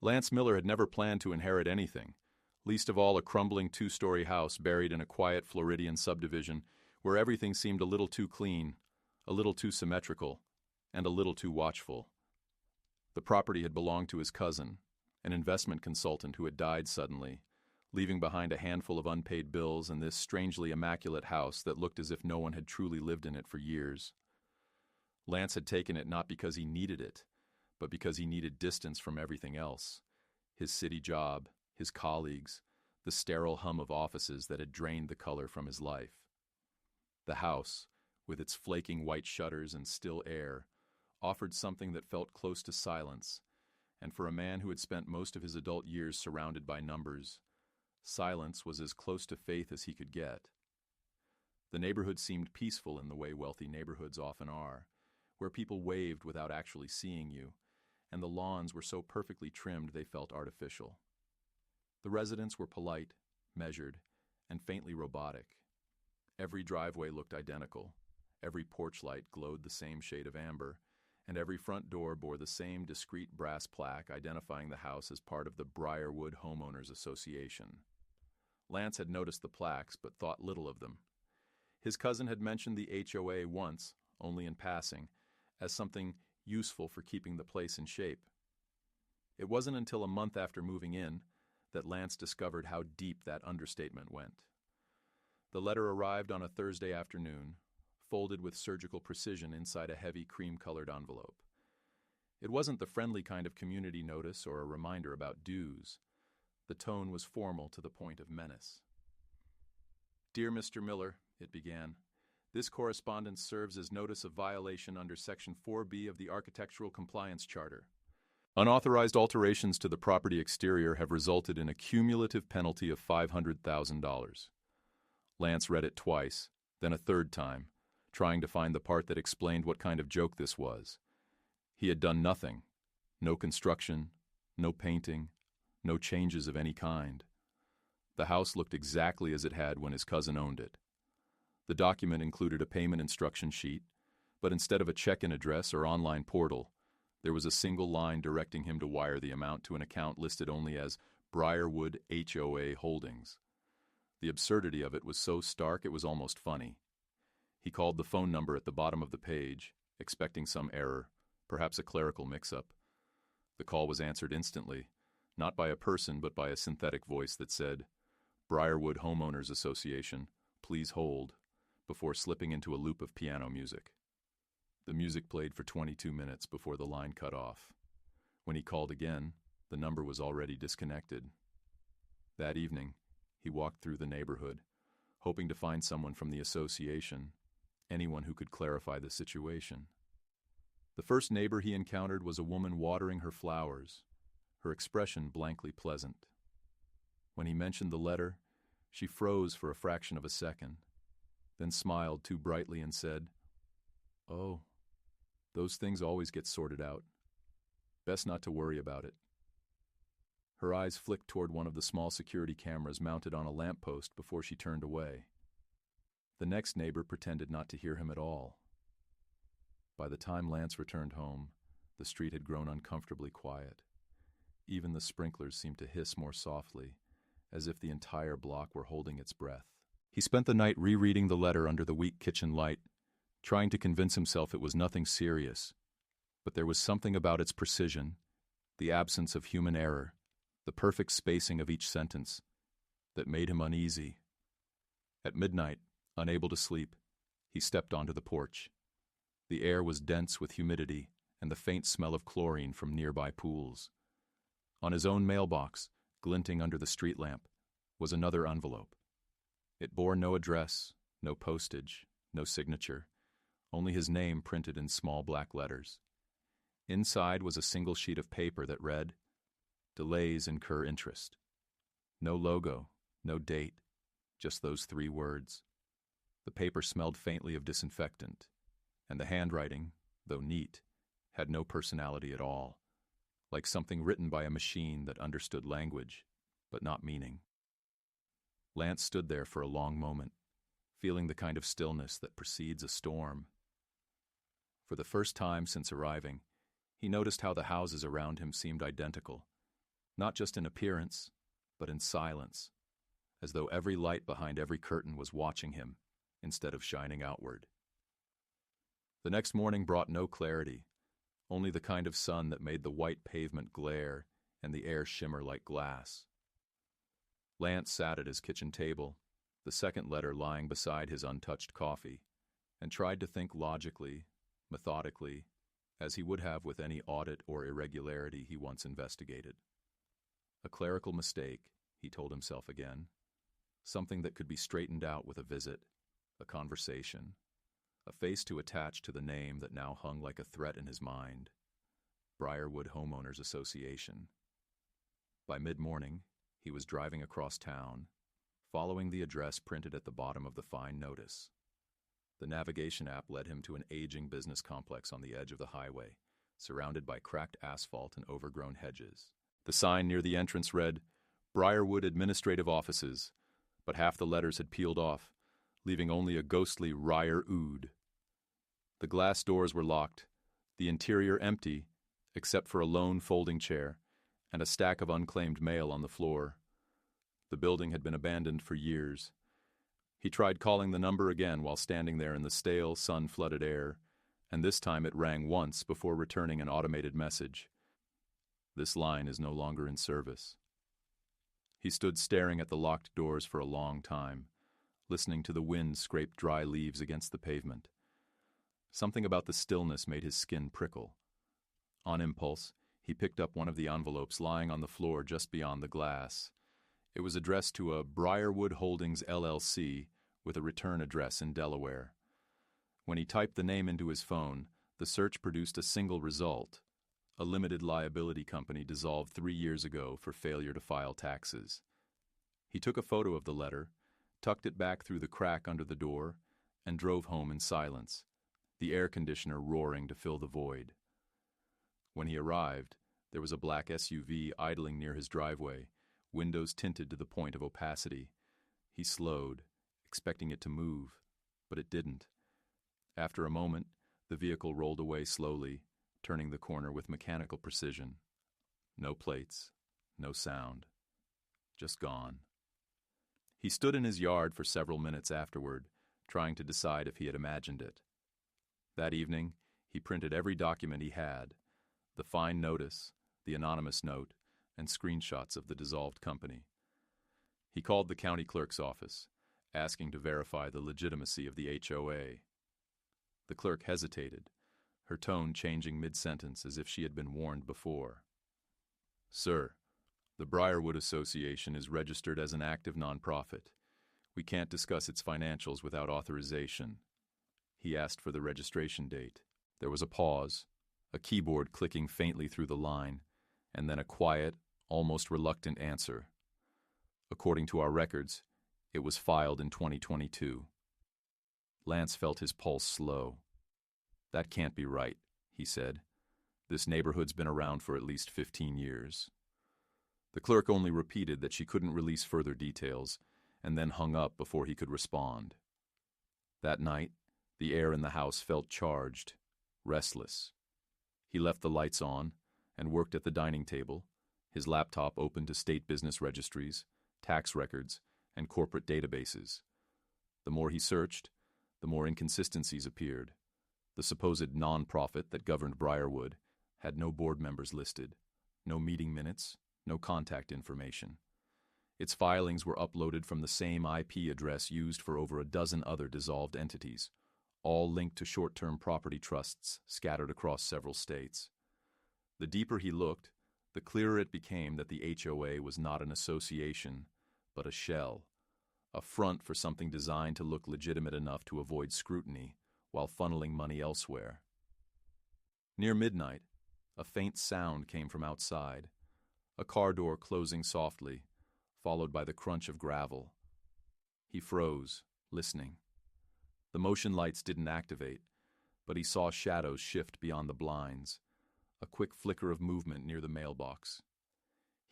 Lance Miller had never planned to inherit anything, least of all a crumbling two-story house buried in a quiet Floridian subdivision where everything seemed a little too clean, a little too symmetrical, and a little too watchful. The property had belonged to his cousin, an investment consultant who had died suddenly, leaving behind a handful of unpaid bills and this strangely immaculate house that looked as if no one had truly lived in it for years. Lance had taken it not because he needed it, but because he needed distance from everything else. His city job, his colleagues, the sterile hum of offices that had drained the color from his life. The house, with its flaking white shutters and still air, offered something that felt close to silence, and for a man who had spent most of his adult years surrounded by numbers, silence was as close to faith as he could get. The neighborhood seemed peaceful in the way wealthy neighborhoods often are, where people waved without actually seeing you, and the lawns were so perfectly trimmed they felt artificial. The residents were polite, measured, and faintly robotic. Every driveway looked identical, every porch light glowed the same shade of amber, and every front door bore the same discreet brass plaque identifying the house as part of the Briarwood Homeowners Association. Lance had noticed the plaques but thought little of them. His cousin had mentioned the HOA once, only in passing, as something useful for keeping the place in shape. It wasn't until a month after moving in that Lance discovered how deep that understatement went. The letter arrived on a Thursday afternoon, folded with surgical precision inside a heavy cream-colored envelope. It wasn't the friendly kind of community notice or a reminder about dues. The tone was formal to the point of menace. "Dear Mr. Miller," it began, "this correspondence serves as notice of violation under Section 4B of the Architectural Compliance Charter. Unauthorized alterations to the property exterior have resulted in a cumulative penalty of $500,000. Lance read it twice, then a third time, trying to find the part that explained what kind of joke this was. He had done nothing. No construction, no painting, no changes of any kind. The house looked exactly as it had when his cousin owned it. The document included a payment instruction sheet, but instead of a check-in address or online portal, there was a single line directing him to wire the amount to an account listed only as Briarwood HOA Holdings. The absurdity of it was so stark it was almost funny. He called the phone number at the bottom of the page, expecting some error, perhaps a clerical mix-up. The call was answered instantly, not by a person but by a synthetic voice that said, "Briarwood Homeowners Association, please hold," before slipping into a loop of piano music. The music played for 22 minutes before the line cut off. When he called again, the number was already disconnected. That evening, he walked through the neighborhood, hoping to find someone from the association, anyone who could clarify the situation. The first neighbor he encountered was a woman watering her flowers, her expression blankly pleasant. When he mentioned the letter, she froze for a fraction of a second, then smiled too brightly and said, "Oh, those things always get sorted out. Best not to worry about it." Her eyes flicked toward one of the small security cameras mounted on a lamppost before she turned away. The next neighbor pretended not to hear him at all. By the time Lance returned home, the street had grown uncomfortably quiet. Even the sprinklers seemed to hiss more softly, as if the entire block were holding its breath. He spent the night rereading the letter under the weak kitchen light, trying to convince himself it was nothing serious. But there was something about its precision, the absence of human error, the perfect spacing of each sentence, that made him uneasy. At midnight, unable to sleep, he stepped onto the porch. The air was dense with humidity and the faint smell of chlorine from nearby pools. On his own mailbox, glinting under the street lamp, was another envelope. It bore no address, no postage, no signature, only his name printed in small black letters. Inside was a single sheet of paper that read, "Delays incur interest." No logo, no date, just those 3 words. The paper smelled faintly of disinfectant, and the handwriting, though neat, had no personality at all, like something written by a machine that understood language, but not meaning. Lance stood there for a long moment, feeling the kind of stillness that precedes a storm. For the first time since arriving, he noticed how the houses around him seemed identical, Not just in appearance, but in silence, as though every light behind every curtain was watching him instead of shining outward. The next morning brought no clarity, only the kind of sun that made the white pavement glare and the air shimmer like glass. Lance sat at his kitchen table, the second letter lying beside his untouched coffee, and tried to think logically, methodically, as he would have with any audit or irregularity he once investigated. A clerical mistake, he told himself again. Something that could be straightened out with a visit, a conversation, a face to attach to the name that now hung like a threat in his mind. Briarwood Homeowners Association. By mid-morning, he was driving across town, following the address printed at the bottom of the fine notice. The navigation app led him to an aging business complex on the edge of the highway, surrounded by cracked asphalt and overgrown hedges. The sign near the entrance read, Briarwood Administrative Offices, but half the letters had peeled off, leaving only a ghostly Ryer Ood. The glass doors were locked, the interior empty, except for a lone folding chair and a stack of unclaimed mail on the floor. The building had been abandoned for years. He tried calling the number again while standing there in the stale, sun-flooded air, and this time it rang once before returning an automated message. This line is no longer in service. He stood staring at the locked doors for a long time, listening to the wind scrape dry leaves against the pavement. Something about the stillness made his skin prickle. On impulse, he picked up one of the envelopes lying on the floor just beyond the glass. It was addressed to a Briarwood Holdings LLC with a return address in Delaware. When he typed the name into his phone, the search produced a single result. A limited liability company dissolved 3 years ago for failure to file taxes. He took a photo of the letter, tucked it back through the crack under the door, and drove home in silence, the air conditioner roaring to fill the void. When he arrived, there was a black SUV idling near his driveway, windows tinted to the point of opacity. He slowed, expecting it to move, but it didn't. After a moment, the vehicle rolled away slowly, turning the corner with mechanical precision. No plates, no sound. Just gone. He stood in his yard for several minutes afterward, trying to decide if he had imagined it. That evening, he printed every document he had, the fine notice, the anonymous note, and screenshots of the dissolved company. He called the county clerk's office, asking to verify the legitimacy of the HOA. The clerk hesitated, her tone changing mid-sentence as if she had been warned before. Sir, the Briarwood Association is registered as an active nonprofit. We can't discuss its financials without authorization. He asked for the registration date. There was a pause, a keyboard clicking faintly through the line, and then a quiet, almost reluctant answer. According to our records, it was filed in 2022. Lance felt his pulse slow. That can't be right, he said. This neighborhood's been around for at least 15 years. The clerk only repeated that she couldn't release further details, and then hung up before he could respond. That night, the air in the house felt charged, restless. He left the lights on and worked at the dining table, his laptop open to state business registries, tax records, and corporate databases. The more he searched, the more inconsistencies appeared. The supposed non-profit that governed Briarwood had no board members listed, no meeting minutes, no contact information. Its filings were uploaded from the same IP address used for over a dozen other dissolved entities, all linked to short-term property trusts scattered across several states. The deeper he looked, the clearer it became that the HOA was not an association, but a shell, a front for something designed to look legitimate enough to avoid scrutiny while funneling money elsewhere. Near midnight, a faint sound came from outside, a car door closing softly, followed by the crunch of gravel. He froze, listening. The motion lights didn't activate, but he saw shadows shift beyond the blinds, a quick flicker of movement near the mailbox.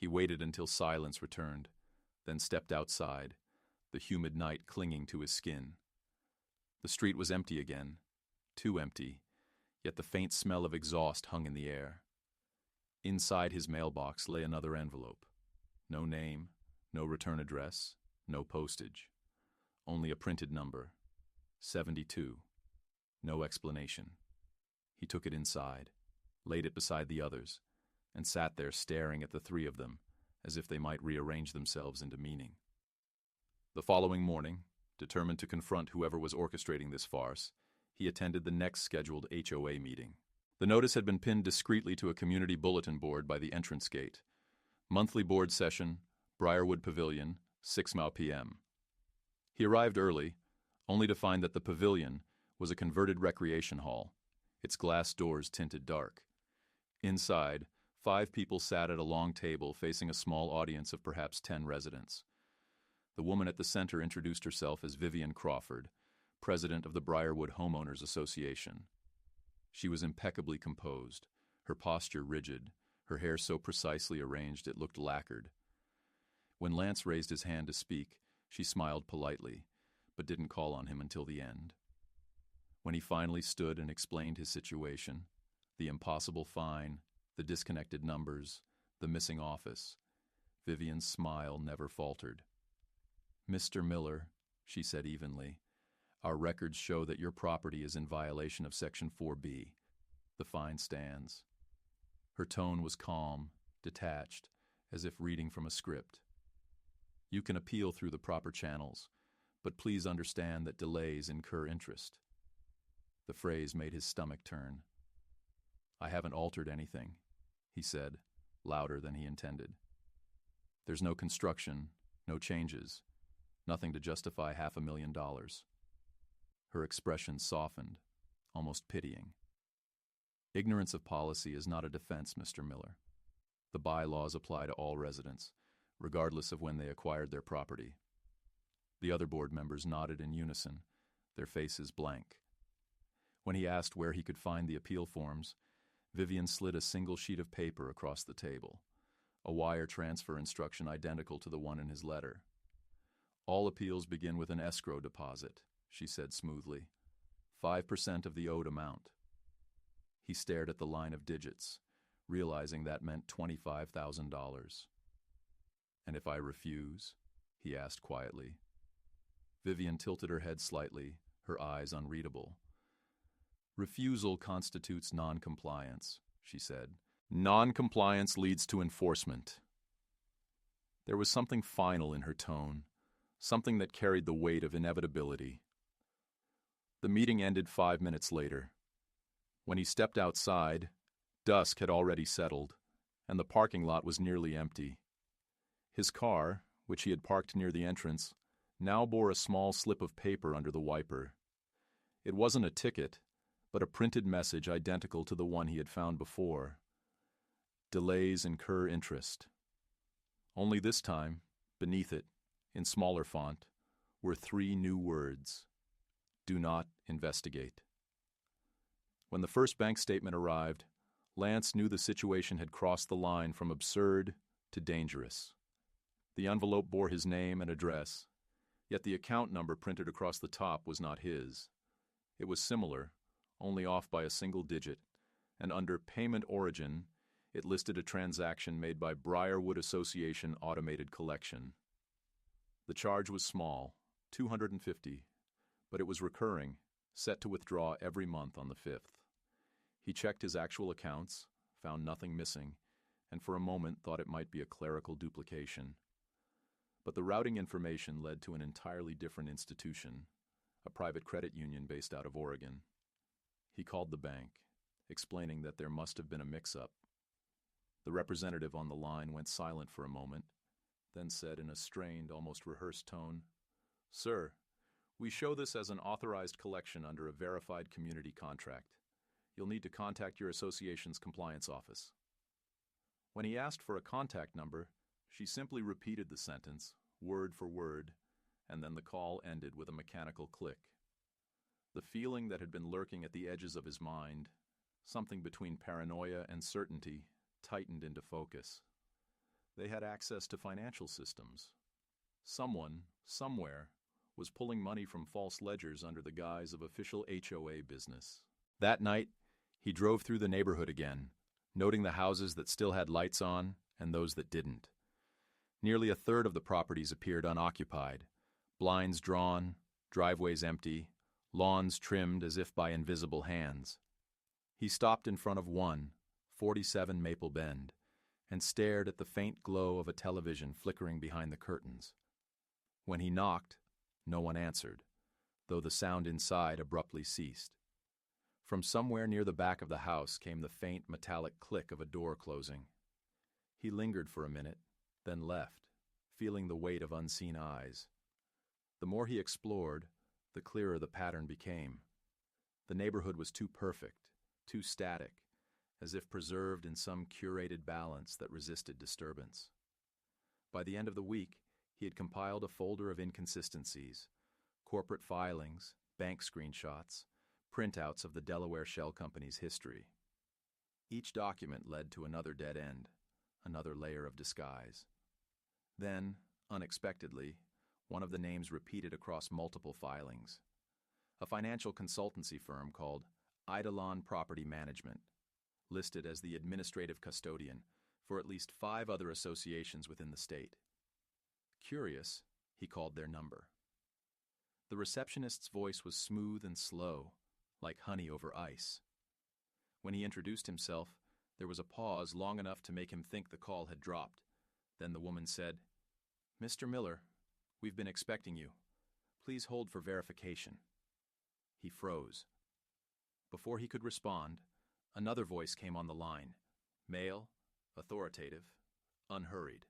He waited until silence returned, then stepped outside, the humid night clinging to his skin. The street was empty again, too empty, yet the faint smell of exhaust hung in the air. Inside his mailbox lay another envelope. No name, no return address, no postage. Only a printed number. 72. No explanation. He took it inside, laid it beside the others, and sat there staring at the three of them as if they might rearrange themselves into meaning. The following morning, determined to confront whoever was orchestrating this farce, he attended the next scheduled HOA meeting. The notice had been pinned discreetly to a community bulletin board by the entrance gate. Monthly board session, Briarwood Pavilion, 6 p.m. He arrived early, only to find that the pavilion was a converted recreation hall, its glass doors tinted dark. Inside, 5 people sat at a long table facing a small audience of perhaps 10 residents. The woman at the center introduced herself as Vivian Crawford, president of the Briarwood Homeowners Association. She was impeccably composed, her posture rigid, her hair so precisely arranged it looked lacquered. When Lance raised his hand to speak, she smiled politely, but didn't call on him until the end. When he finally stood and explained his situation, the impossible fine, the disconnected numbers, the missing office, Vivian's smile never faltered. "Mr. Miller," she said evenly, "our records show that your property is in violation of Section 4B. The fine stands." Her tone was calm, detached, as if reading from a script. "You can appeal through the proper channels, but please understand that delays incur interest." The phrase made his stomach turn. "I haven't altered anything," he said, louder than he intended. "There's no construction, no changes, nothing to justify $500,000. Her expression softened, almost pitying. "Ignorance of policy is not a defense, Mr. Miller. The bylaws apply to all residents, regardless of when they acquired their property." The other board members nodded in unison, their faces blank. When he asked where he could find the appeal forms, Vivian slid a single sheet of paper across the table, a wire transfer instruction identical to the one in his letter. "All appeals begin with an escrow deposit," she said smoothly. 5% of the owed amount. He stared at the line of digits, realizing that meant $25,000. "And if I refuse?" he asked quietly. Vivian tilted her head slightly, her eyes unreadable. "Refusal constitutes non-compliance," she said. "Non-compliance leads to enforcement." There was something final in her tone, something that carried the weight of inevitability. The meeting ended 5 minutes later. When he stepped outside, dusk had already settled, and the parking lot was nearly empty. His car, which he had parked near the entrance, now bore a small slip of paper under the wiper. It wasn't a ticket, but a printed message identical to the one he had found before. "Delays incur interest." Only this time, beneath it, in smaller font, were 3 new words: "Do not investigate." When the first bank statement arrived, Lance knew the situation had crossed the line from absurd to dangerous. The envelope bore his name and address, yet the account number printed across the top was not his. It was similar, only off by a single digit, and under Payment Origin, it listed a transaction made by Briarwood Association Automated Collection. The charge was small, $250, but it was recurring, set to withdraw every month on the 5th. He checked his actual accounts, found nothing missing, and for a moment thought it might be a clerical duplication. But the routing information led to an entirely different institution, a private credit union based out of Oregon. He called the bank, explaining that there must have been a mix-up. The representative on the line went silent for a moment, then said in a strained, almost rehearsed tone, "Sir, we show this as an authorized collection under a verified community contract. You'll need to contact your association's compliance office." When he asked for a contact number, she simply repeated the sentence, word for word, and then the call ended with a mechanical click. The feeling that had been lurking at the edges of his mind, something between paranoia and certainty, tightened into focus. They had access to financial systems. Someone, somewhere, was pulling money from false ledgers under the guise of official HOA business. That night, he drove through the neighborhood again, noting the houses that still had lights on and those that didn't. Nearly a third of the properties appeared unoccupied, blinds drawn, driveways empty, lawns trimmed as if by invisible hands. He stopped in front of 47 Maple Bend, and stared at the faint glow of a television flickering behind the curtains. When he knocked, no one answered, though the sound inside abruptly ceased. From somewhere near the back of the house came the faint metallic click of a door closing. He lingered for a minute, then left, feeling the weight of unseen eyes. The more he explored, the clearer the pattern became. The neighborhood was too perfect, too static, as if preserved in some curated balance that resisted disturbance. By the end of the week, he had compiled a folder of inconsistencies, corporate filings, bank screenshots, printouts of the Delaware Shell Company's history. Each document led to another dead end, another layer of disguise. Then, unexpectedly, one of the names repeated across multiple filings. A financial consultancy firm called Eidolon Property Management, listed as the administrative custodian for at least 5 other associations within the state. Curious, he called their number. The receptionist's voice was smooth and slow, like honey over ice. When he introduced himself, there was a pause long enough to make him think the call had dropped. Then the woman said, "Mr. Miller, we've been expecting you. Please hold for verification." He froze. Before he could respond, another voice came on the line, male, authoritative, unhurried.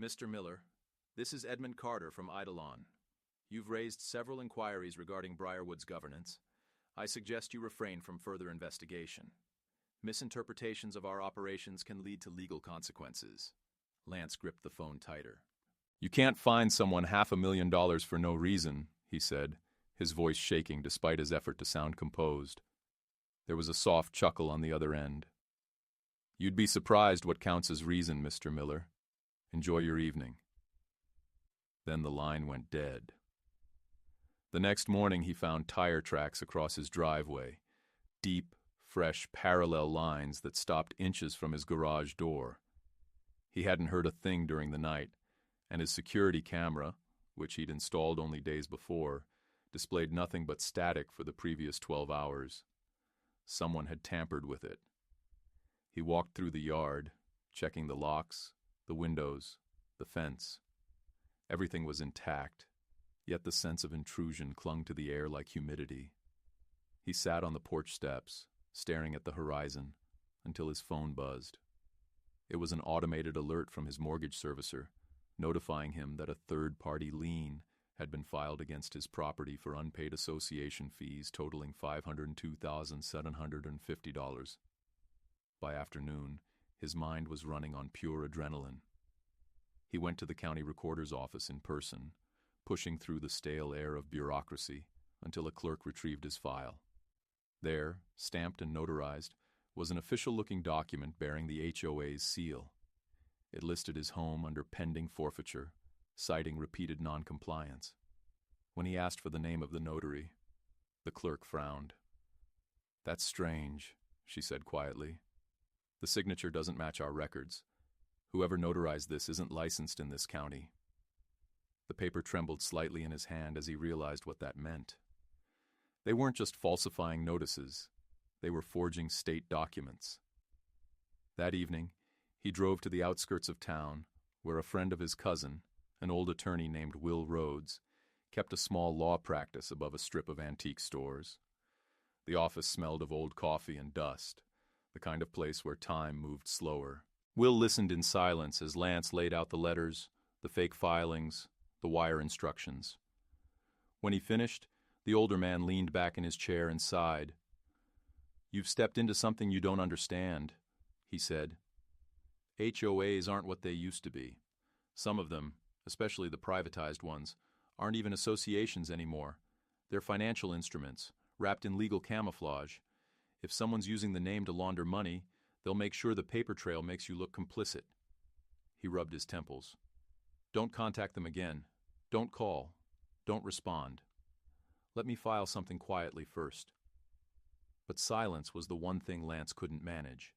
"Mr. Miller, this is Edmund Carter from Eidolon. You've raised several inquiries regarding Briarwood's governance. I suggest you refrain from further investigation. Misinterpretations of our operations can lead to legal consequences." Lance gripped the phone tighter. "You can't fine someone $500,000 for no reason," he said, his voice shaking despite his effort to sound composed. There was a soft chuckle on the other end. "You'd be surprised what counts as reason, Mr. Miller. Enjoy your evening." Then the line went dead. The next morning he found tire tracks across his driveway, deep, fresh, parallel lines that stopped inches from his garage door. He hadn't heard a thing during the night, and his security camera, which he'd installed only days before, displayed nothing but static for the previous 12 hours. Someone had tampered with it. He walked through the yard, checking the locks, the windows, the fence. Everything was intact, yet the sense of intrusion clung to the air like humidity. He sat on the porch steps, staring at the horizon, until his phone buzzed. It was an automated alert from his mortgage servicer, notifying him that a third-party lien had been filed against his property for unpaid association fees totaling $502,750. By afternoon, his mind was running on pure adrenaline. He went to the county recorder's office in person, pushing through the stale air of bureaucracy until a clerk retrieved his file. There, stamped and notarized, was an official-looking document bearing the HOA's seal. It listed his home under pending forfeiture, citing repeated noncompliance. When he asked for the name of the notary, the clerk frowned. "That's strange," she said quietly. "The signature doesn't match our records. Whoever notarized this isn't licensed in this county." The paper trembled slightly in his hand as he realized what that meant. They weren't just falsifying notices. They were forging state documents. That evening, he drove to the outskirts of town, where a friend of his cousin, an old attorney named Will Rhodes, kept a small law practice above a strip of antique stores. The office smelled of old coffee and dust, the kind of place where time moved slower. Will listened in silence as Lance laid out the letters, the fake filings, the wire instructions. When he finished, the older man leaned back in his chair and sighed. "You've stepped into something you don't understand," he said. "HOAs aren't what they used to be. Some of them, especially the privatized ones, aren't even associations anymore. They're financial instruments, wrapped in legal camouflage. If someone's using the name to launder money, they'll make sure the paper trail makes you look complicit." He rubbed his temples. "Don't contact them again. Don't call. Don't respond. Let me file something quietly first." But silence was the one thing Lance couldn't manage.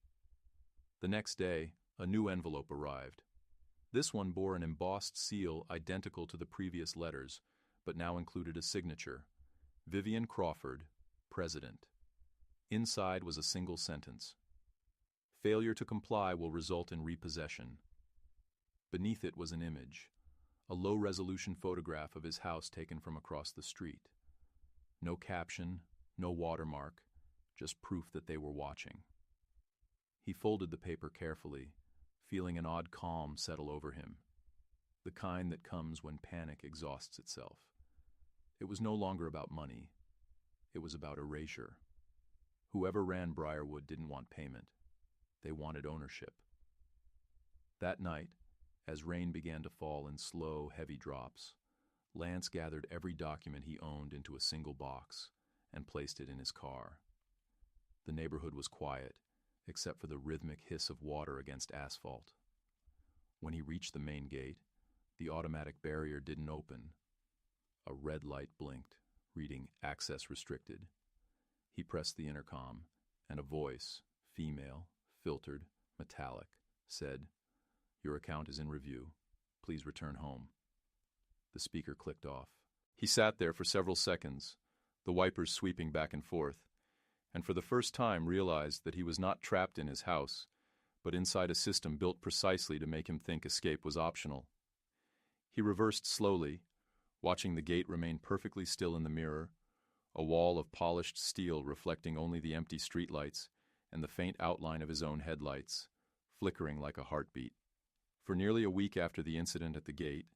The next day, a new envelope arrived. This one bore an embossed seal identical to the previous letters, but now included a signature: Vivian Crawford, President. Inside was a single sentence: failure to comply will result in repossession. Beneath it was an image, a low-resolution photograph of his house taken from across the street. No caption, no watermark, just proof that they were watching. He folded the paper carefully, feeling an odd calm settle over him, the kind that comes when panic exhausts itself. It was no longer about money. It was about erasure. Whoever ran Briarwood didn't want payment. They wanted ownership. That night, as rain began to fall in slow, heavy drops, Lance gathered every document he owned into a single box and placed it in his car. The neighborhood was quiet, except for the rhythmic hiss of water against asphalt. When he reached the main gate, the automatic barrier didn't open. A red light blinked, reading "Access Restricted." He pressed the intercom, and a voice, female, filtered, metallic, said, "Your account is in review. Please return home." The speaker clicked off. He sat there for several seconds, the wipers sweeping back and forth, and for the first time realized that he was not trapped in his house, but inside a system built precisely to make him think escape was optional. He reversed slowly, watching the gate remain perfectly still in the mirror, a wall of polished steel reflecting only the empty streetlights and the faint outline of his own headlights, flickering like a heartbeat. For nearly a week after the incident at the gate,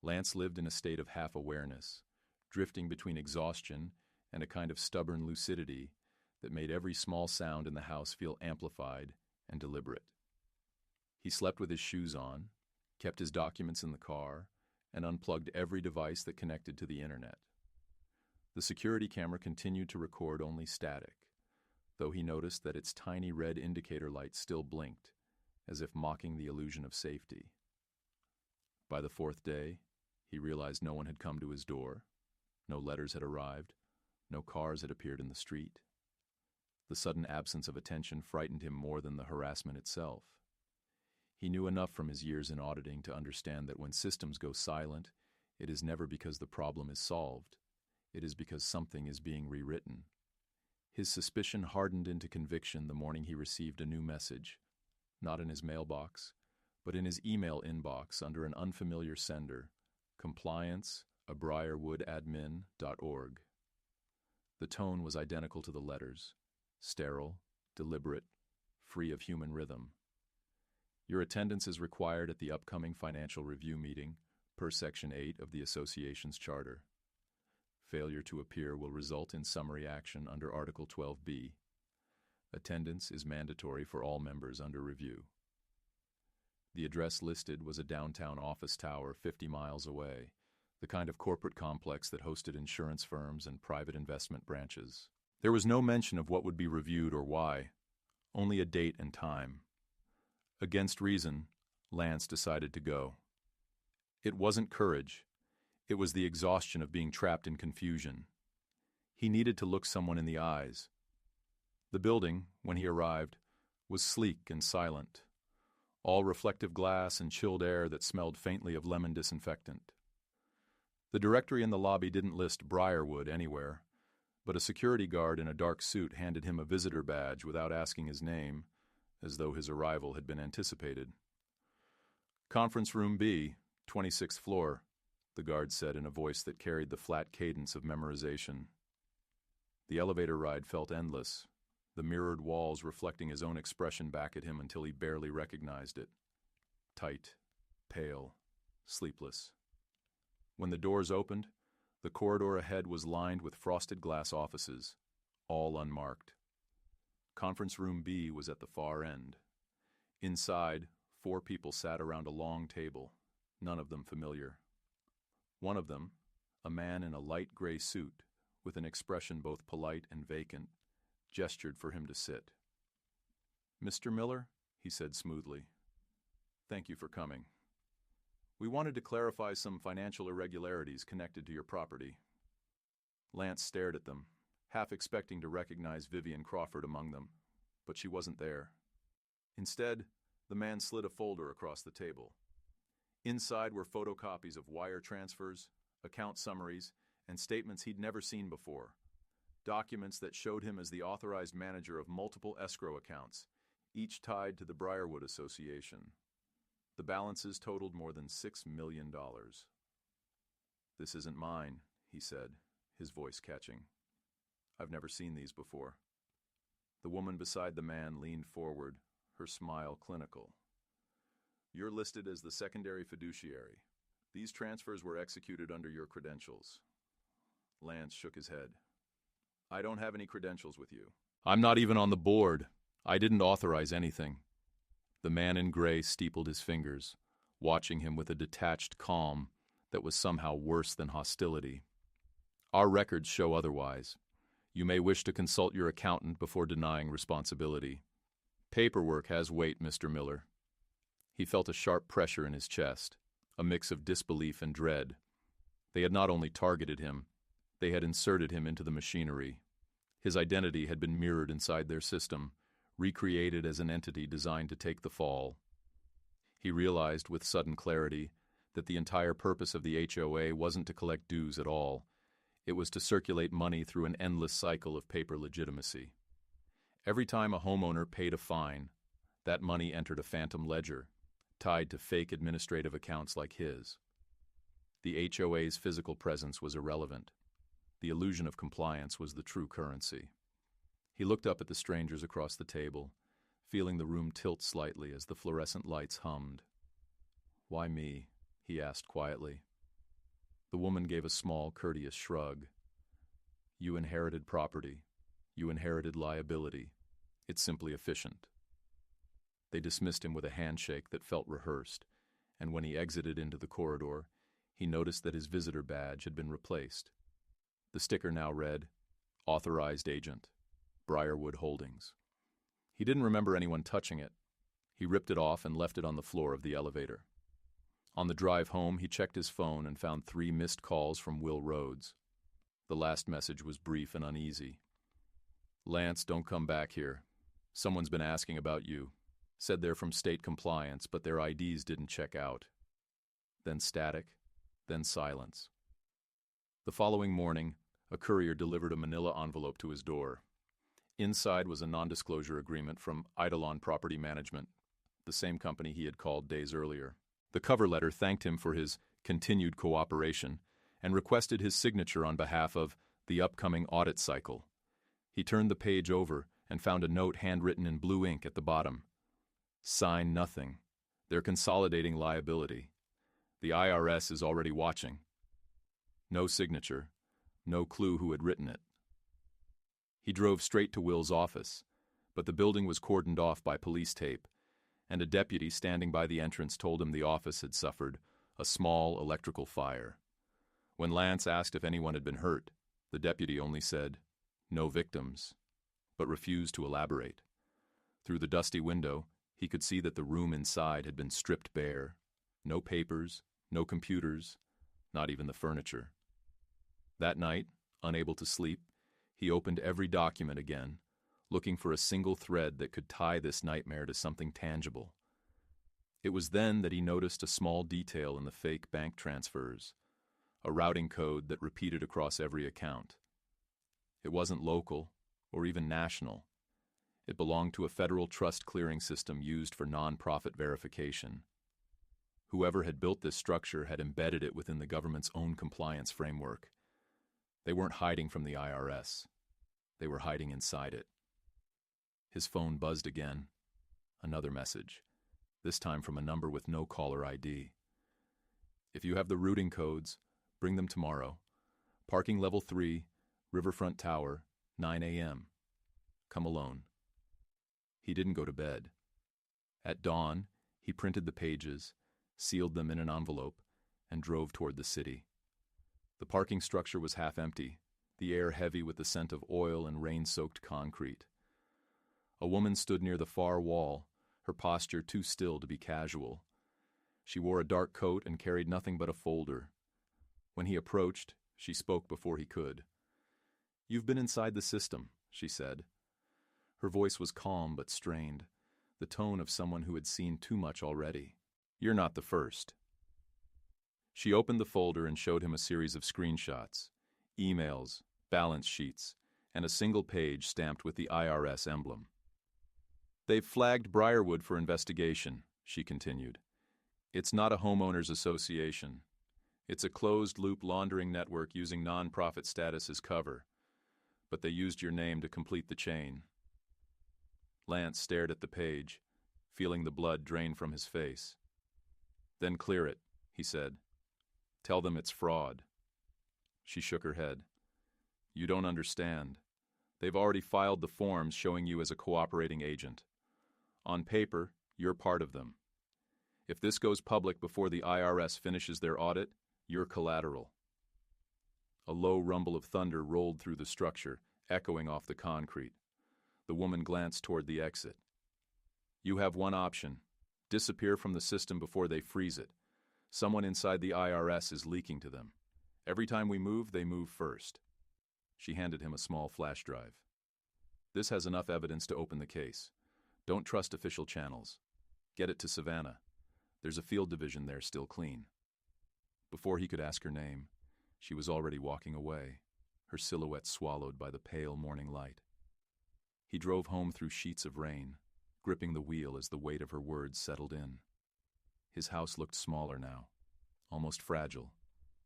Lance lived in a state of half-awareness, drifting between exhaustion and a kind of stubborn lucidity that made every small sound in the house feel amplified and deliberate. He slept with his shoes on, kept his documents in the car, and unplugged every device that connected to the internet. The security camera continued to record only static, though he noticed that its tiny red indicator light still blinked, as if mocking the illusion of safety. By the fourth day, he realized no one had come to his door, no letters had arrived, no cars had appeared in the street. The sudden absence of attention frightened him more than the harassment itself. He knew enough from his years in auditing to understand that when systems go silent, it is never because the problem is solved. It is because something is being rewritten. His suspicion hardened into conviction the morning he received a new message, not in his mailbox, but in his email inbox under an unfamiliar sender, compliance@briarwoodadmin.org. The tone was identical to the letters, sterile, deliberate, free of human rhythm. Your attendance is required at the upcoming financial review meeting, per Section 8 of the Association's Charter. Failure to appear will result in summary action under Article 12b. Attendance is mandatory for all members under review. The address listed was a downtown office tower 50 miles away, the kind of corporate complex that hosted insurance firms and private investment branches. There was no mention of what would be reviewed or why, only a date and time. Against reason, Lance decided to go. It wasn't courage. It was the exhaustion of being trapped in confusion. He needed to look someone in the eyes. The building, when he arrived, was sleek and silent, all reflective glass and chilled air that smelled faintly of lemon disinfectant. The directory in the lobby didn't list Briarwood anywhere, but a security guard in a dark suit handed him a visitor badge without asking his name, as though his arrival had been anticipated. "Conference Room B, 26th floor," the guard said in a voice that carried the flat cadence of memorization. The elevator ride felt endless, the mirrored walls reflecting his own expression back at him until he barely recognized it. Tight, pale, sleepless. When the doors opened, the corridor ahead was lined with frosted glass offices, all unmarked. Conference Room B was at the far end. Inside, 4 people sat around a long table, none of them familiar. One of them, a man in a light gray suit, with an expression both polite and vacant, gestured for him to sit. "Mr. Miller," he said smoothly, "thank you for coming. We wanted to clarify some financial irregularities connected to your property." Lance stared at them, half expecting to recognize Vivian Crawford among them, but she wasn't there. Instead, the man slid a folder across the table. Inside were photocopies of wire transfers, account summaries, and statements he'd never seen before. Documents that showed him as the authorized manager of multiple escrow accounts, each tied to the Briarwood Association. The balances totaled more than $6 million. "This isn't mine," he said, his voice catching. "I've never seen these before." The woman beside the man leaned forward, her smile clinical. "You're listed as the secondary fiduciary. These transfers were executed under your credentials." Lance shook his head. "I don't have any credentials with you. I'm not even on the board. I didn't authorize anything." The man in gray steepled his fingers, watching him with a detached calm that was somehow worse than hostility. "Our records show otherwise. You may wish to consult your accountant before denying responsibility. Paperwork has weight, Mr. Miller." He felt a sharp pressure in his chest, a mix of disbelief and dread. They had not only targeted him, they had inserted him into the machinery. His identity had been mirrored inside their system, recreated as an entity designed to take the fall. He realized with sudden clarity that the entire purpose of the HOA wasn't to collect dues at all. It was to circulate money through an endless cycle of paper legitimacy. Every time a homeowner paid a fine, that money entered a phantom ledger, tied to fake administrative accounts like his. The HOA's physical presence was irrelevant. The illusion of compliance was the true currency. He looked up at the strangers across the table, feeling the room tilt slightly as the fluorescent lights hummed. "Why me?" he asked quietly. The woman gave a small, courteous shrug. "You inherited property. You inherited liability. It's simply efficient." They dismissed him with a handshake that felt rehearsed, and when he exited into the corridor, he noticed that his visitor badge had been replaced. The sticker now read, "Authorized Agent, Briarwood Holdings." He didn't remember anyone touching it. He ripped it off and left it on the floor of the elevator. On the drive home, he checked his phone and found 3 missed calls from Will Rhodes. The last message was brief and uneasy. "Lance, don't come back here. Someone's been asking about you. Said they're from state compliance, but their IDs didn't check out." Then static, then silence. The following morning, a courier delivered a manila envelope to his door. Inside was a non-disclosure agreement from Eidolon Property Management, the same company he had called days earlier. The cover letter thanked him for his continued cooperation and requested his signature on behalf of the upcoming audit cycle. He turned the page over and found a note handwritten in blue ink at the bottom. "Sign nothing. They're consolidating liability. The IRS is already watching." No signature, no clue who had written it. He drove straight to Will's office, but the building was cordoned off by police tape, and a deputy standing by the entrance told him the office had suffered a small electrical fire. When Lance asked if anyone had been hurt, the deputy only said, "No victims," but refused to elaborate. Through the dusty window, he could see that the room inside had been stripped bare. No papers, no computers, not even the furniture. That night, unable to sleep, he opened every document again, looking for a single thread that could tie this nightmare to something tangible. It was then that he noticed a small detail in the fake bank transfers, a routing code that repeated across every account. It wasn't local, or even national. It belonged to a federal trust clearing system used for non-profit verification. Whoever had built this structure had embedded it within the government's own compliance framework. They weren't hiding from the IRS. They were hiding inside it. His phone buzzed again. Another message, this time from a number with no caller ID. "If you have the routing codes, bring them tomorrow. Parking level 3, Riverfront Tower, 9 a.m. Come alone." He didn't go to bed. At dawn, he printed the pages, sealed them in an envelope, and drove toward the city. The parking structure was half empty, the air heavy with the scent of oil and rain-soaked concrete. A woman stood near the far wall, her posture too still to be casual. She wore a dark coat and carried nothing but a folder. When he approached, she spoke before he could. "You've been inside the system," she said. Her voice was calm but strained, the tone of someone who had seen too much already. "You're not the first." She opened the folder and showed him a series of screenshots, emails, balance sheets, and a single page stamped with the IRS emblem. "They've flagged Briarwood for investigation," she continued. "It's not a homeowners association. It's a closed-loop laundering network using non-profit status as cover, but they used your name to complete the chain." Lance stared at the page, feeling the blood drain from his face. "Then clear it," he said. "Tell them it's fraud." She shook her head. "You don't understand. They've already filed the forms showing you as a cooperating agent. On paper, you're part of them. If this goes public before the IRS finishes their audit, you're collateral." A low rumble of thunder rolled through the structure, echoing off the concrete. The woman glanced toward the exit. "You have one option. Disappear from the system before they freeze it. Someone inside the IRS is leaking to them. Every time we move, they move first." She handed him a small flash drive. "This has enough evidence to open the case. Don't trust official channels. Get it to Savannah. There's a field division there still clean." Before he could ask her name, she was already walking away, her silhouette swallowed by the pale morning light. He drove home through sheets of rain, gripping the wheel as the weight of her words settled in. His house looked smaller now, almost fragile,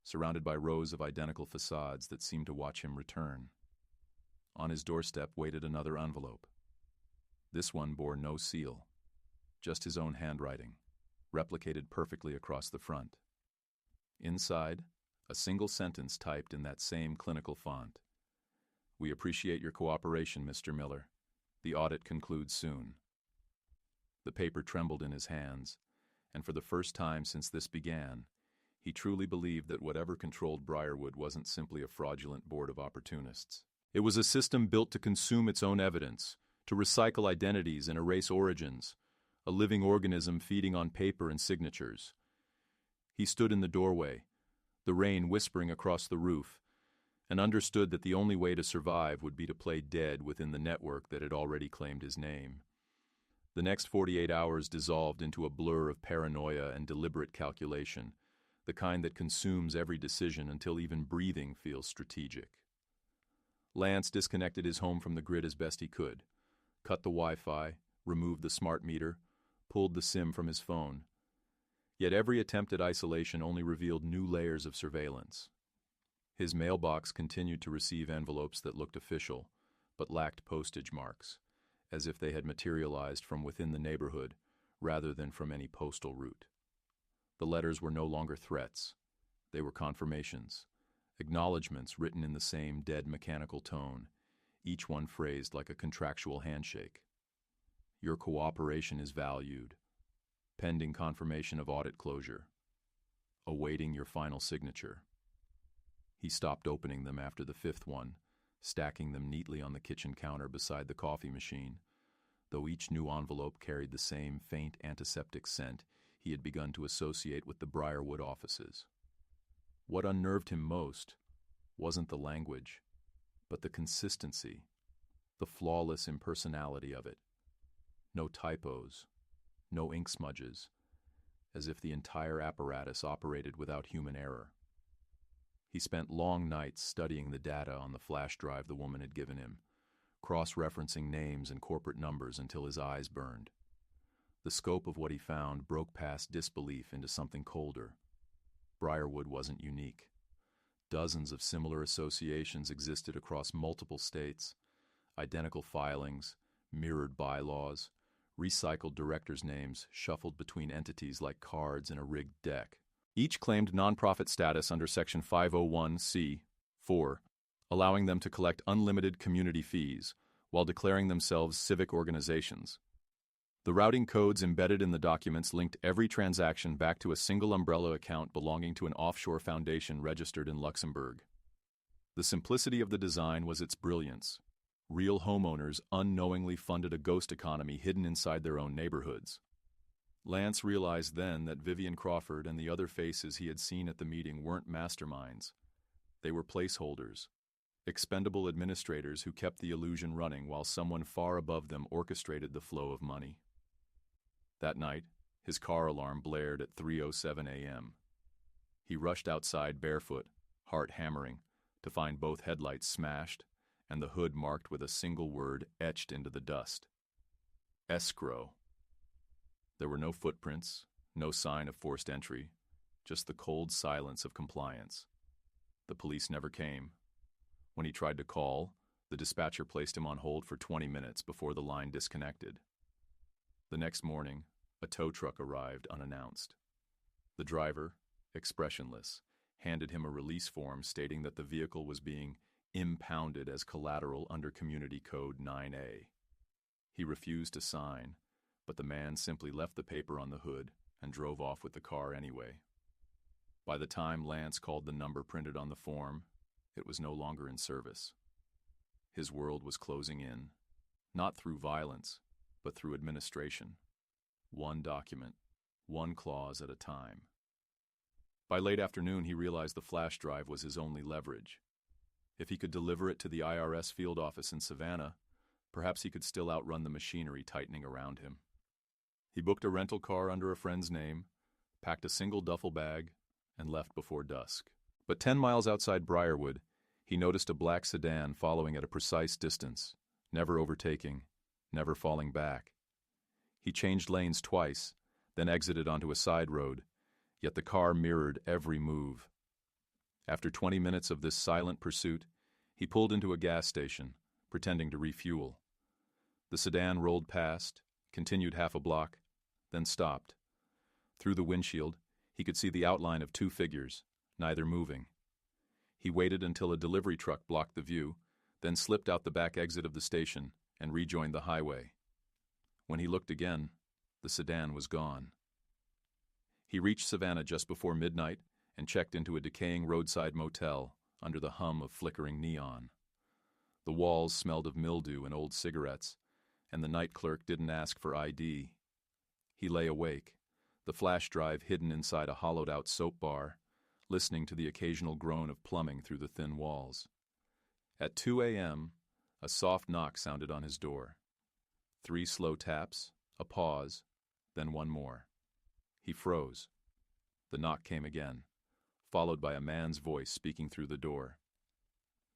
surrounded by rows of identical facades that seemed to watch him return. On his doorstep waited another envelope. This one bore no seal, just his own handwriting, replicated perfectly across the front. Inside, a single sentence typed in that same clinical font. "We appreciate your cooperation, Mr. Miller. The audit concludes soon." The paper trembled in his hands, and for the first time since this began, he truly believed that whatever controlled Briarwood wasn't simply a fraudulent board of opportunists. It was a system built to consume its own evidence, to recycle identities and erase origins, a living organism feeding on paper and signatures. He stood in the doorway, the rain whispering across the roof, and understood that the only way to survive would be to play dead within the network that had already claimed his name. The next 48 hours dissolved into a blur of paranoia and deliberate calculation, the kind that consumes every decision until even breathing feels strategic. Lance disconnected his home from the grid as best he could, cut the Wi-Fi, removed the smart meter, pulled the SIM from his phone. Yet every attempt at isolation only revealed new layers of surveillance. His mailbox continued to receive envelopes that looked official, but lacked postage marks, as if they had materialized from within the neighborhood rather than from any postal route. The letters were no longer threats. They were confirmations, acknowledgments written in the same dead mechanical tone, each one phrased like a contractual handshake. "Your cooperation is valued. Pending confirmation of audit closure. Awaiting your final signature." He stopped opening them after the fifth one, stacking them neatly on the kitchen counter beside the coffee machine, though each new envelope carried the same faint antiseptic scent he had begun to associate with the Briarwood offices. What unnerved him most wasn't the language, but the consistency, the flawless impersonality of it. No typos, no ink smudges, as if the entire apparatus operated without human error. He spent long nights studying the data on the flash drive the woman had given him, cross-referencing names and corporate numbers until his eyes burned. The scope of what he found broke past disbelief into something colder. Briarwood wasn't unique. Dozens of similar associations existed across multiple states, identical filings, mirrored bylaws, recycled directors' names shuffled between entities like cards in a rigged deck. Each claimed nonprofit status under Section 501(c)(4), allowing them to collect unlimited community fees while declaring themselves civic organizations. The routing codes embedded in the documents linked every transaction back to a single umbrella account belonging to an offshore foundation registered in Luxembourg. The simplicity of the design was its brilliance. Real homeowners unknowingly funded a ghost economy hidden inside their own neighborhoods. Lance realized then that Vivian Crawford and the other faces he had seen at the meeting weren't masterminds. They were placeholders, expendable administrators who kept the illusion running while someone far above them orchestrated the flow of money. That night, his car alarm blared at 3:07 a.m. He rushed outside barefoot, heart hammering, to find both headlights smashed and the hood marked with a single word etched into the dust. Escrow. There were no footprints, no sign of forced entry, just the cold silence of compliance. The police never came. When he tried to call, the dispatcher placed him on hold for 20 minutes before the line disconnected. The next morning, a tow truck arrived unannounced. The driver, expressionless, handed him a release form stating that the vehicle was being impounded as collateral under Community Code 9A. He refused to sign, but the man simply left the paper on the hood and drove off with the car anyway. By the time Lance called the number printed on the form, it was no longer in service. His world was closing in, not through violence, but through administration. One document, one clause at a time. By late afternoon, he realized the flash drive was his only leverage. If he could deliver it to the IRS field office in Savannah, perhaps he could still outrun the machinery tightening around him. He booked a rental car under a friend's name, packed a single duffel bag, and left before dusk. But 10 miles outside Briarwood, he noticed a black sedan following at a precise distance, never overtaking, never falling back. He changed lanes twice, then exited onto a side road, yet the car mirrored every move. After 20 minutes of this silent pursuit, he pulled into a gas station, pretending to refuel. The sedan rolled past, continued half a block, then stopped. Through the windshield, he could see the outline of two figures, neither moving. He waited until a delivery truck blocked the view, then slipped out the back exit of the station and rejoined the highway. When he looked again, the sedan was gone. He reached Savannah just before midnight and checked into a decaying roadside motel under the hum of flickering neon. The walls smelled of mildew and old cigarettes, and the night clerk didn't ask for ID. He lay awake, the flash drive hidden inside a hollowed-out soap bar, listening to the occasional groan of plumbing through the thin walls. At 2 a.m., a soft knock sounded on his door. 3 slow taps, a pause, then one more. He froze. The knock came again, followed by a man's voice speaking through the door.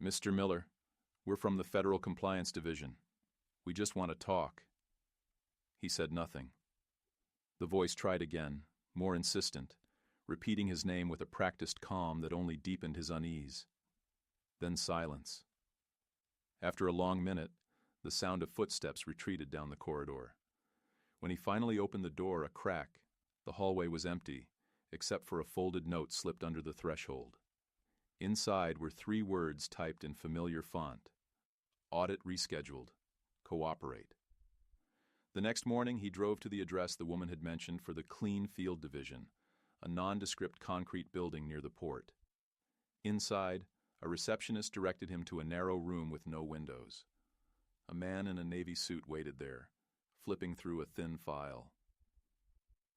"Mr. Miller, we're from the Federal Compliance Division. We just want to talk." He said nothing. The voice tried again, more insistent, repeating his name with a practiced calm that only deepened his unease. Then silence. After a long minute, the sound of footsteps retreated down the corridor. When he finally opened the door a crack, the hallway was empty, except for a folded note slipped under the threshold. Inside were 3 words typed in familiar font: "Audit rescheduled. Cooperate." The next morning, he drove to the address the woman had mentioned for the Clean Field Division, a nondescript concrete building near the port. Inside, a receptionist directed him to a narrow room with no windows. A man in a navy suit waited there, flipping through a thin file.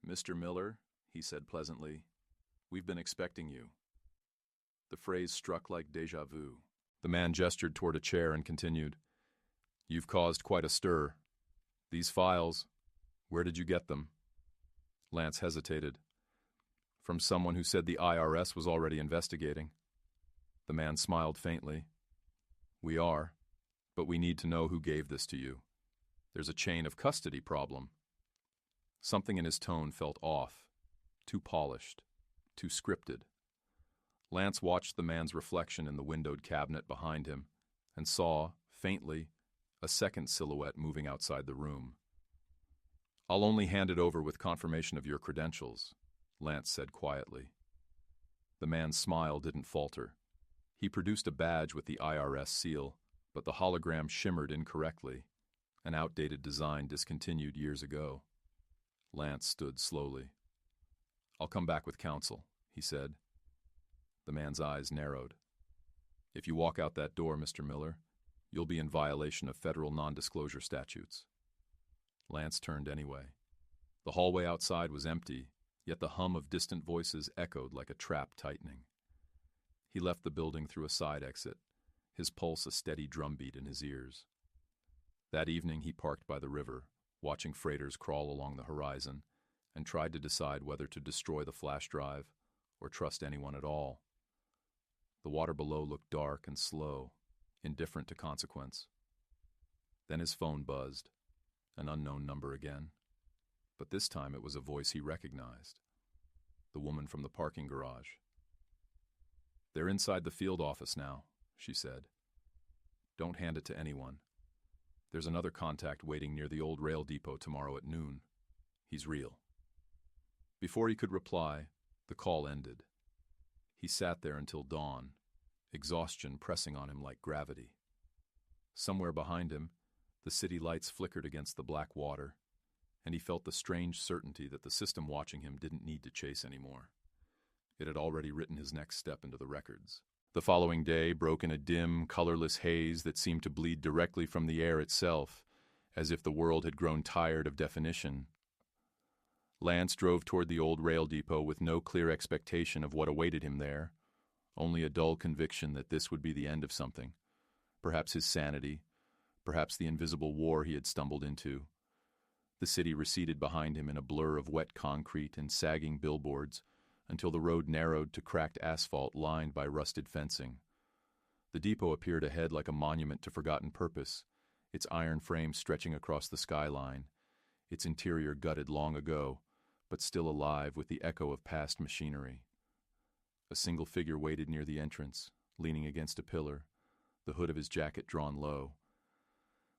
"Mr. Miller," he said pleasantly, "we've been expecting you." The phrase struck like déjà vu. The man gestured toward a chair and continued, "You've caused quite a stir. These files, where did you get them?" Lance hesitated. "From someone who said the IRS was already investigating." The man smiled faintly. "We are, but we need to know who gave this to you. There's a chain of custody problem." Something in his tone felt off, too polished, too scripted. Lance watched the man's reflection in the windowed cabinet behind him and saw, faintly, a second silhouette moving outside the room. "I'll only hand it over with confirmation of your credentials," Lance said quietly. The man's smile didn't falter. He produced a badge with the IRS seal, but the hologram shimmered incorrectly, an outdated design discontinued years ago. Lance stood slowly. "I'll come back with counsel," he said. The man's eyes narrowed. "If you walk out that door, Mr. Miller, you'll be in violation of federal non-disclosure statutes." Lance turned anyway. The hallway outside was empty, yet the hum of distant voices echoed like a trap tightening. He left the building through a side exit, his pulse a steady drumbeat in his ears. That evening he parked by the river, watching freighters crawl along the horizon, and tried to decide whether to destroy the flash drive or trust anyone at all. The water below looked dark and slow, indifferent to consequence. Then his phone buzzed, an unknown number again. But this time it was a voice he recognized. The woman from the parking garage. "They're inside the field office now," she said. "Don't hand it to anyone. There's another contact waiting near the old rail depot tomorrow at noon. He's real." Before he could reply, the call ended. He sat there until dawn, exhaustion pressing on him like gravity. Somewhere behind him, the city lights flickered against the black water, and he felt the strange certainty that the system watching him didn't need to chase anymore. It had already written his next step into the records. The following day broke in a dim, colorless haze that seemed to bleed directly from the air itself, as if the world had grown tired of definition. Lance drove toward the old rail depot with no clear expectation of what awaited him there, only a dull conviction that this would be the end of something. Perhaps his sanity, perhaps the invisible war he had stumbled into. The city receded behind him in a blur of wet concrete and sagging billboards until the road narrowed to cracked asphalt lined by rusted fencing. The depot appeared ahead like a monument to forgotten purpose, its iron frame stretching across the skyline, its interior gutted long ago, but still alive with the echo of past machinery. A single figure waited near the entrance, leaning against a pillar, the hood of his jacket drawn low.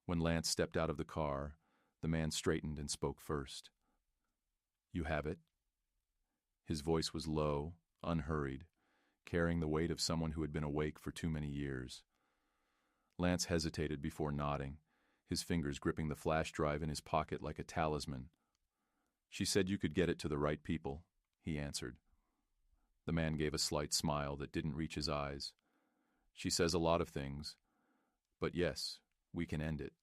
When Lance stepped out of the car, the man straightened and spoke first. "You have it?" His voice was low, unhurried, carrying the weight of someone who had been awake for too many years. Lance hesitated before nodding, his fingers gripping the flash drive in his pocket like a talisman. "She said you could get it to the right people," he answered. The man gave a slight smile that didn't reach his eyes. "She says a lot of things, but yes, we can end it,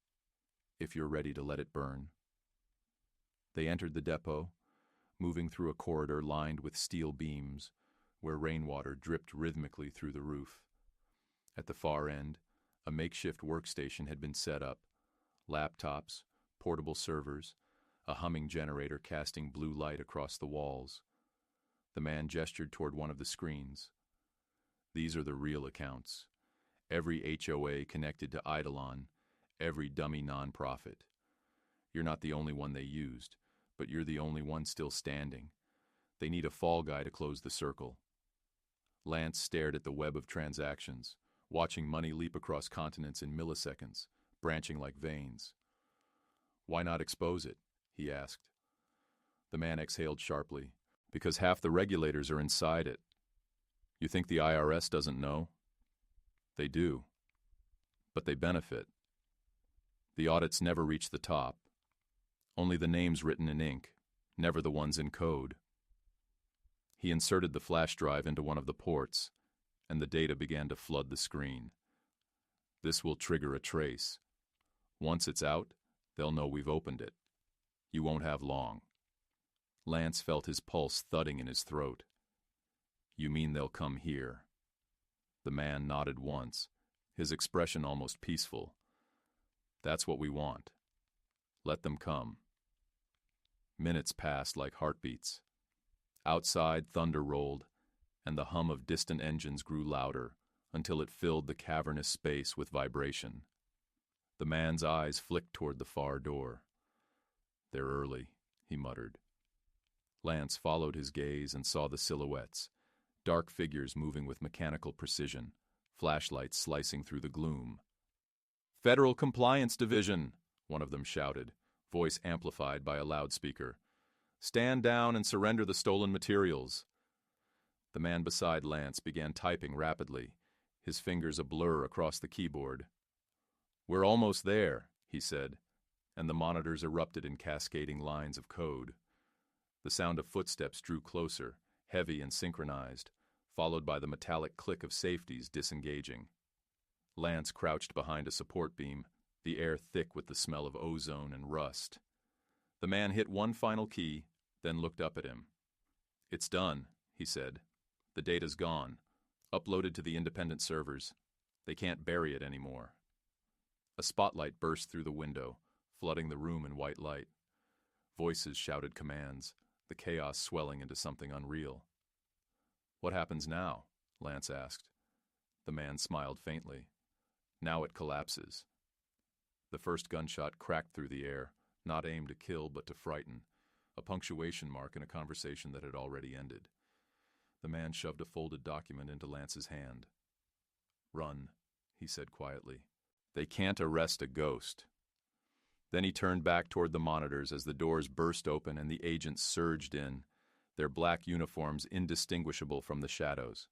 if you're ready to let it burn." They entered the depot, moving through a corridor lined with steel beams, where rainwater dripped rhythmically through the roof. At the far end, a makeshift workstation had been set up, laptops, portable servers, a humming generator casting blue light across the walls. The man gestured toward one of the screens. "These are the real accounts. Every HOA connected to Eidolon, every dummy nonprofit. You're not the only one they used, but you're the only one still standing. They need a fall guy to close the circle." Lance stared at the web of transactions, watching money leap across continents in milliseconds, branching like veins. "Why not expose it?" he asked. The man exhaled sharply. "Because half the regulators are inside it. You think the IRS doesn't know? They do. But they benefit. The audits never reach the top. Only the names written in ink, never the ones in code." He inserted the flash drive into one of the ports, and the data began to flood the screen. "This will trigger a trace. Once it's out, they'll know we've opened it. You won't have long." Lance felt his pulse thudding in his throat. "You mean they'll come here?" The man nodded once, his expression almost peaceful. "That's what we want. Let them come." Minutes passed like heartbeats. Outside, thunder rolled, and the hum of distant engines grew louder until it filled the cavernous space with vibration. The man's eyes flicked toward the far door. "They're early," he muttered. Lance followed his gaze and saw the silhouettes, dark figures moving with mechanical precision, flashlights slicing through the gloom. "Federal Compliance Division," one of them shouted, voice amplified by a loudspeaker. "Stand down and surrender the stolen materials." The man beside Lance began typing rapidly, his fingers a blur across the keyboard. "We're almost there," he said, and the monitors erupted in cascading lines of code. The sound of footsteps drew closer, heavy and synchronized, followed by the metallic click of safeties disengaging. Lance crouched behind a support beam, the air thick with the smell of ozone and rust. The man hit one final key, then looked up at him. "It's done," he said. "The data's gone, uploaded to the independent servers. They can't bury it anymore." A spotlight burst through the window, flooding the room in white light. Voices shouted commands, the chaos swelling into something unreal. "What happens now?" Lance asked. The man smiled faintly. "Now it collapses." The first gunshot cracked through the air, not aimed to kill but to frighten, a punctuation mark in a conversation that had already ended. The man shoved a folded document into Lance's hand. "Run," he said quietly. "They can't arrest a ghost." Then he turned back toward the monitors as the doors burst open and the agents surged in, their black uniforms indistinguishable from the shadows.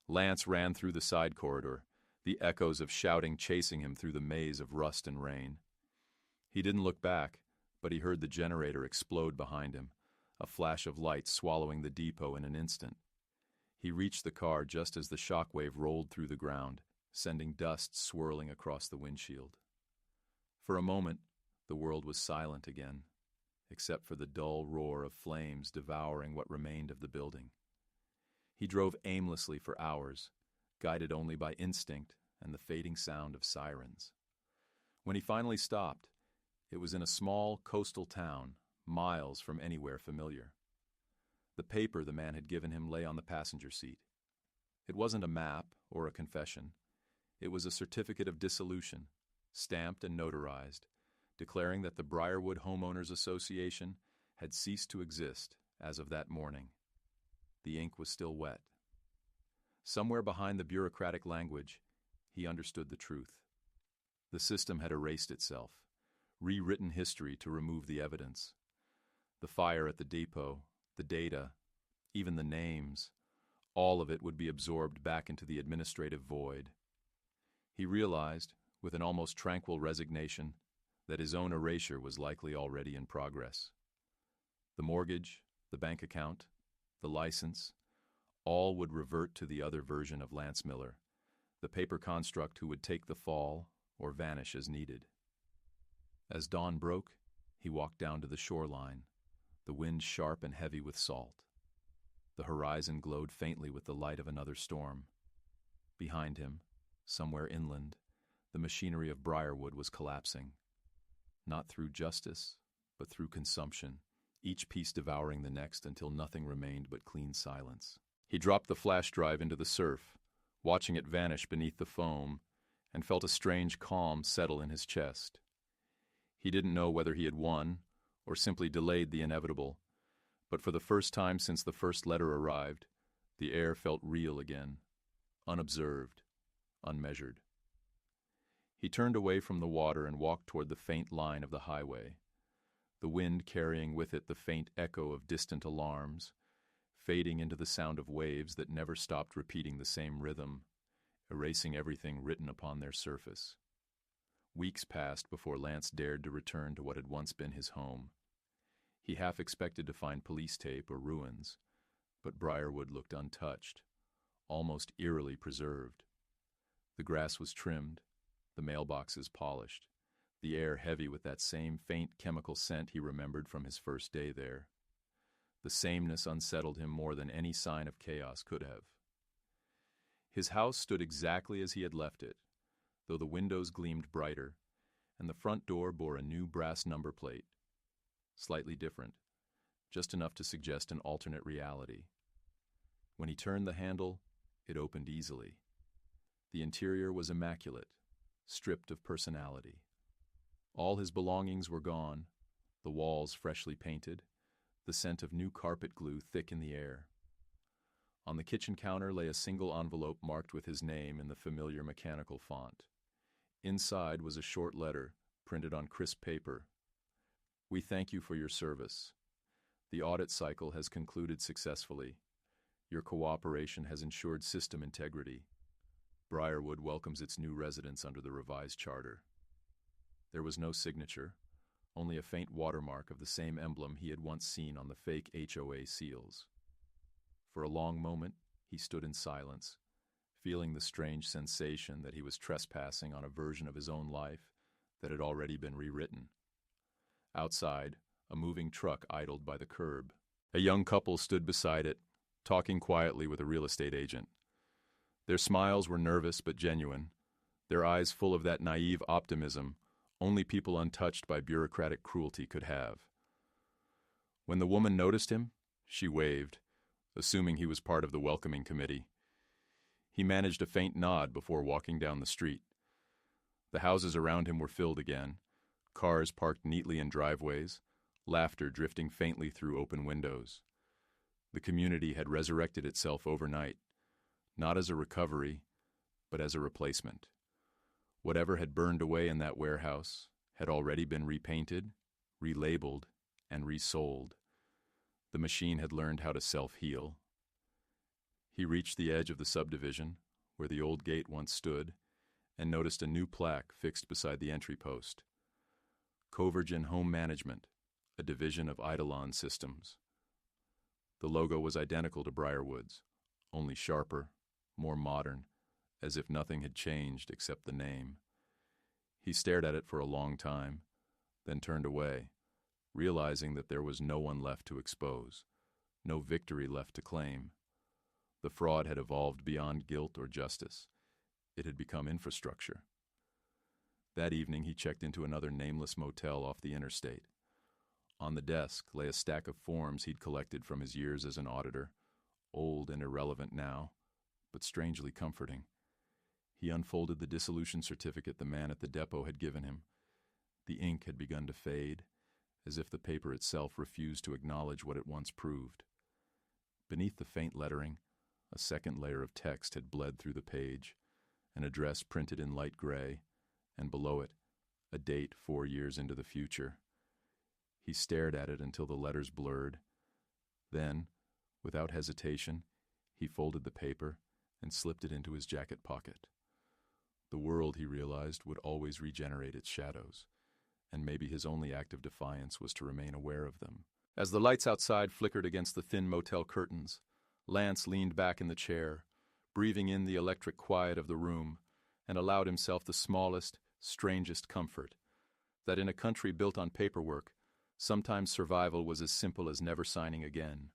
Lance ran through the side corridor, the echoes of shouting chasing him through the maze of rust and rain. He didn't look back, but he heard the generator explode behind him, a flash of light swallowing the depot in an instant. He reached the car just as the shockwave rolled through the ground, sending dust swirling across the windshield. For a moment, the world was silent again, except for the dull roar of flames devouring what remained of the building. He drove aimlessly for hours, guided only by instinct and the fading sound of sirens. When he finally stopped, it was in a small coastal town, miles from anywhere familiar. The paper the man had given him lay on the passenger seat. It wasn't a map or a confession. It was a certificate of dissolution, stamped and notarized, declaring that the Briarwood Homeowners Association had ceased to exist as of that morning. The ink was still wet. Somewhere behind the bureaucratic language, he understood the truth. The system had erased itself, rewritten history to remove the evidence. The fire at the depot, the data, even the names, all of it would be absorbed back into the administrative void. He realized, with an almost tranquil resignation, that his own erasure was likely already in progress. The mortgage, the bank account, the license, all would revert to the other version of Lance Miller, the paper construct who would take the fall or vanish as needed. As dawn broke, he walked down to the shoreline, the wind sharp and heavy with salt. The horizon glowed faintly with the light of another storm. Behind him, somewhere inland, the machinery of Briarwood was collapsing. Not through justice, but through consumption, each piece devouring the next until nothing remained but clean silence. He dropped the flash drive into the surf, watching it vanish beneath the foam, and felt a strange calm settle in his chest. He didn't know whether he had won or simply delayed the inevitable, but for the first time since the first letter arrived, the air felt real again, unobserved, unmeasured. He turned away from the water and walked toward the faint line of the highway, the wind carrying with it the faint echo of distant alarms, fading into the sound of waves that never stopped repeating the same rhythm, erasing everything written upon their surface. Weeks passed before Lance dared to return to what had once been his home. He half expected to find police tape or ruins, but Briarwood looked untouched, almost eerily preserved. The grass was trimmed, the mailboxes polished, the air heavy with that same faint chemical scent he remembered from his first day there. The sameness unsettled him more than any sign of chaos could have. His house stood exactly as he had left it, though the windows gleamed brighter, and the front door bore a new brass number plate. Slightly different, just enough to suggest an alternate reality. When he turned the handle, it opened easily. The interior was immaculate, stripped of personality. All his belongings were gone, the walls freshly painted, the scent of new carpet glue thick in the air. On the kitchen counter lay a single envelope marked with his name in the familiar mechanical font. Inside was a short letter, printed on crisp paper. "We thank you for your service. The audit cycle has concluded successfully. Your cooperation has ensured system integrity. Briarwood welcomes its new residents under the revised charter." There was no signature, only a faint watermark of the same emblem he had once seen on the fake HOA seals. For a long moment, he stood in silence, feeling the strange sensation that he was trespassing on a version of his own life that had already been rewritten. Outside, a moving truck idled by the curb. A young couple stood beside it, talking quietly with a real estate agent. Their smiles were nervous but genuine, their eyes full of that naive optimism only people untouched by bureaucratic cruelty could have. When the woman noticed him, she waved, assuming he was part of the welcoming committee. He managed a faint nod before walking down the street. The houses around him were filled again, cars parked neatly in driveways, laughter drifting faintly through open windows. The community had resurrected itself overnight, not as a recovery, but as a replacement. Whatever had burned away in that warehouse had already been repainted, relabeled, and resold. The machine had learned how to self-heal. He reached the edge of the subdivision, where the old gate once stood, and noticed a new plaque fixed beside the entry post. Covergen Home Management, a division of Eidolon Systems. The logo was identical to Briarwood's, only sharper, more modern, as if nothing had changed except the name. He stared at it for a long time, then turned away, realizing that there was no one left to expose, no victory left to claim. The fraud had evolved beyond guilt or justice. It had become infrastructure. That evening he checked into another nameless motel off the interstate. On the desk lay a stack of forms he'd collected from his years as an auditor, old and irrelevant now, but strangely comforting. He unfolded the dissolution certificate the man at the depot had given him. The ink had begun to fade, as if the paper itself refused to acknowledge what it once proved. Beneath the faint lettering, a second layer of text had bled through the page, an address printed in light gray, and below it, a date 4 years into the future. He stared at it until the letters blurred. Then, without hesitation, he folded the paper and slipped it into his jacket pocket. The world, he realized, would always regenerate its shadows, and maybe his only act of defiance was to remain aware of them. As the lights outside flickered against the thin motel curtains, Lance leaned back in the chair, breathing in the electric quiet of the room, and allowed himself the smallest, strangest comfort, that in a country built on paperwork, sometimes survival was as simple as never signing again.